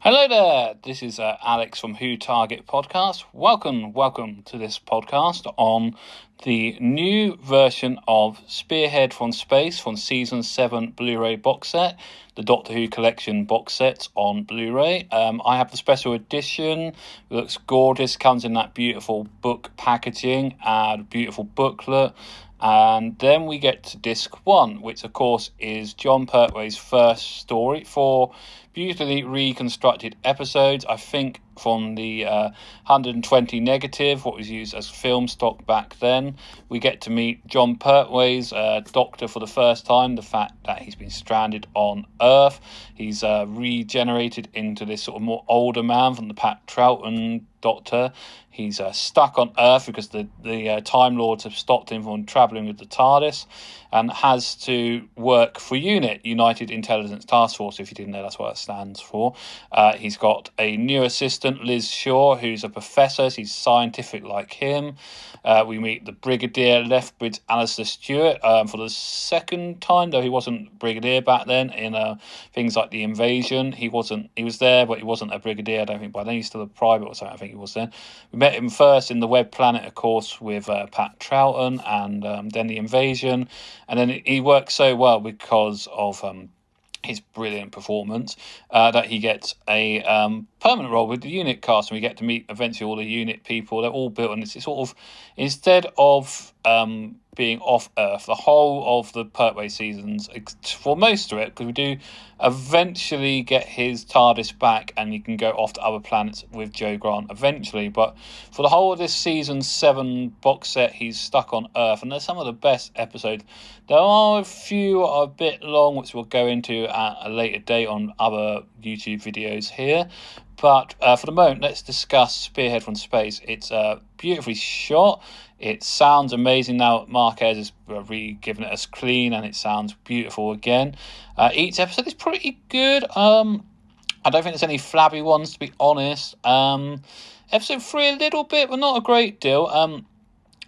Hello there, this is Alex from Who Target Podcast. Welcome to this podcast on the new version of Spearhead from Space from Season 7 Blu-ray box set, the Doctor Who Collection box set on Blu-ray. I have the special edition. It looks gorgeous, comes in that beautiful book packaging and beautiful booklet. And then we get to disc 1, which of course is Jon Pertwee's first story for beautifully reconstructed episodes, I think from the 120 negative, what was used as film stock back then. We get to meet Jon Pertwee's Doctor for the first time, the fact that he's been stranded on Earth. He's regenerated into this sort of more older man from the Pat Troughton Doctor. He's stuck on Earth because the Time Lords have stopped him from travelling with the TARDIS, and has to work for UNIT, United Intelligence Task Force. If you didn't know, that's what it stands for. He's got a new assistant, Liz Shaw, who's a professor. She's scientific like him. We meet the Brigadier Lethbridge Alistair Stewart for the second time, though he wasn't Brigadier back then in things like The Invasion. He was there, but he wasn't a Brigadier, I don't think. By then he's still a private or something, I think he was then. We met him first in the Web Planet, of course, with Pat Troughton, and then The Invasion. And then he works so well because of his brilliant performance that he gets a permanent role with the UNIT cast, and we get to meet eventually all the UNIT people. They're all built on this sort of, instead of being off Earth, the whole of the Pertwee seasons, for most of it, because we do eventually get his TARDIS back and he can go off to other planets with Jo Grant eventually, but for the whole of this season 7 box set, he's stuck on Earth, and there's some of the best episodes. There are a few a bit long, which we'll go into at a later date on other YouTube videos here. But for the moment, let's discuss Spearhead from Space. It's beautifully shot. It sounds amazing now. Marquez has given it us clean, and it sounds beautiful again. Each episode is pretty good. I don't think there's any flabby ones, to be honest. Episode 3 a little bit, but not a great deal.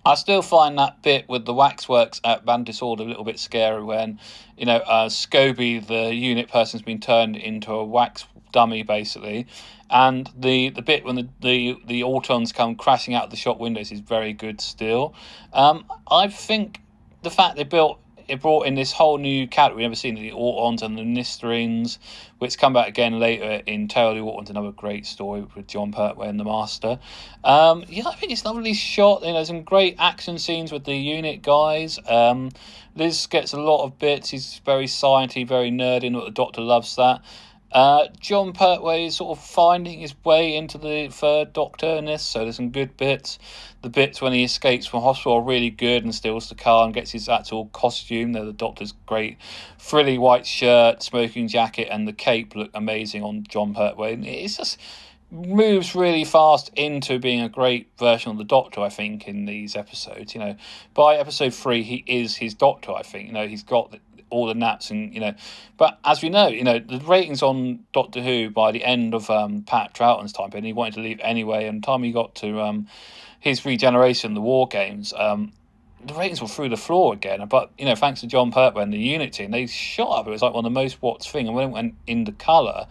I still find that bit with the waxworks at Band Disorder a little bit scary when, Scobie, the UNIT person's been turned into a wax dummy, basically. And the bit when the Autons come crashing out of the shop windows is very good still. I think the fact it brought in this whole new character we've never seen, the Autons and the Nisterins, which come back again later in Tale of the Autons, another great story with Jon Pertwee and the Master. I think it's lovely shot. There's some great action scenes with the UNIT guys. Liz gets a lot of bits. He's very sciencey, very nerdy, and the Doctor loves that. Jon Pertwee is sort of finding his way into the third Doctor in this, so there's some good bits. The bits when he escapes from hospital are really good and steals the car and gets his actual costume. The Doctor's great frilly white shirt, smoking jacket, and the cape look amazing on Jon Pertwee. It's just moves really fast into being a great version of the Doctor, I think, in these episodes. By episode 3, he is his Doctor, I think. He's got all the naps and but as we know, the ratings on Doctor Who by the end of Pat Troughton's time, and he wanted to leave anyway, and the time he got to his regeneration, the War Games, the ratings were through the floor again. But thanks to Jon Pertwee and the UNIT team, they shot up. It was like one of the most watched thing, and when it went into colour,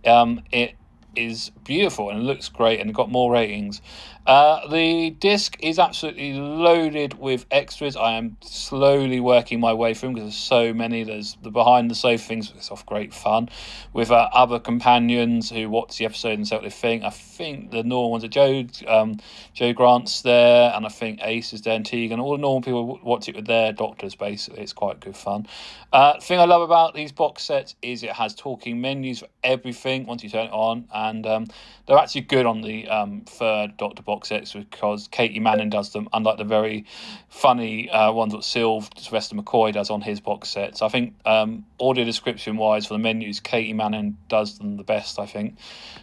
it is beautiful and it looks great and it got more ratings. The disc is absolutely loaded with extras. I am slowly working my way through them because there's so many. There's the behind the sofa things. It's off great fun with other companions who watch the episode and say what they think. I think the normal ones are Jo Grant's there, and I think Ace is there, and Tegan. All the normal people watch it with their doctors. Basically, it's quite good fun. The thing I love about these box sets is it has talking menus for everything once you turn it on, and they're actually good on the third Doctor box sets because Katie Manning does them, unlike the very funny ones that Sylvester McCoy does on his box sets. I think audio description wise for the menus, Katie Manning does them the best, I think.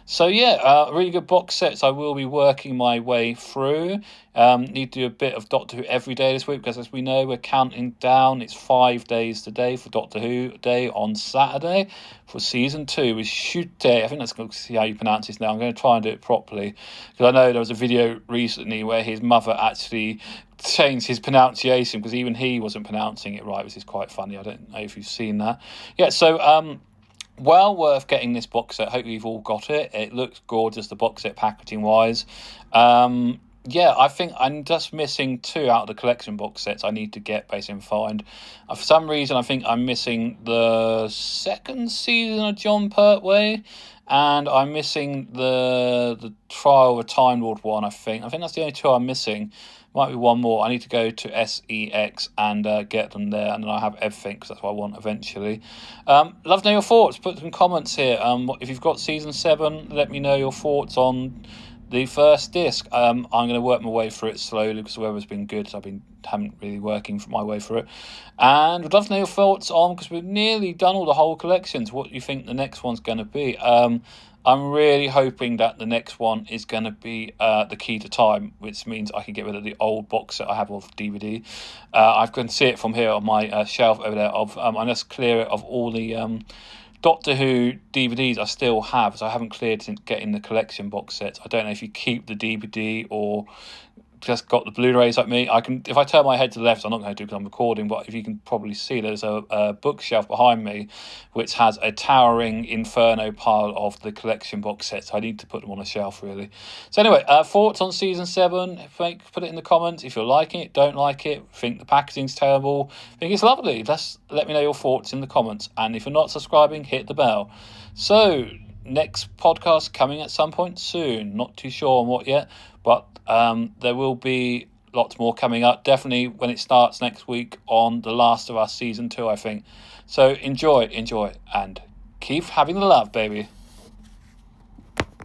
So really good box sets. I will be working my way through. Need to do a bit of Doctor Who every day this week because, as we know, we're counting down. It's 5 days today for Doctor Who Day on Saturday for season 2 with Shute. I think that's going to see how you pronounce this now. I'm going to try and do it properly because I know there was a video recently where his mother actually changed his pronunciation because even he wasn't pronouncing it right, which is quite funny. I don't know if you've seen that. So well worth getting this box set. Hopefully you've all got it. It looks gorgeous, the box set packaging wise. Yeah, I think I'm just missing 2 out of the collection box sets I need to get, basically, and find. For some reason, I think I'm missing the 2nd season of Jon Pertwee, and I'm missing the Trial of a Time Lord one, I think. That's the only 2 I'm missing. Might be one more. I need to go to SEX and get them there, and then I'll have everything, because that's what I want eventually. Love to know your thoughts. Put some comments here. If you've got Season 7, let me know your thoughts on the first disc. I'm going to work my way through it slowly because the weather's been good, so haven't really working my way through it. And would love to know your thoughts on, because we've nearly done all the whole collections, what you think the next one's going to be. I'm really hoping that the next one is going to be The Key to Time, which means I can get rid of the old box that I have of DVD. I can see it from here on my shelf over there. I just clear it of all the Doctor Who DVDs I still have, so I haven't cleared getting the collection box sets. I don't know if you keep the DVD or just got the Blu-rays like me. If I turn my head to the left, I'm not going to do because I'm recording, but if you can probably see, there's a bookshelf behind me which has a towering inferno pile of the collection box sets. I need to put them on a shelf, really. So anyway, thoughts on Season 7, put it in the comments. If you're liking it, don't like it, think the packaging's terrible, think it's lovely, just let me know your thoughts in the comments. And if you're not subscribing, hit the bell. So next podcast coming at some point soon, not too sure on what yet, but there will be lots more coming up, definitely when it starts next week on The Last of Us Season 2, I think. So enjoy, and keep having the love, baby.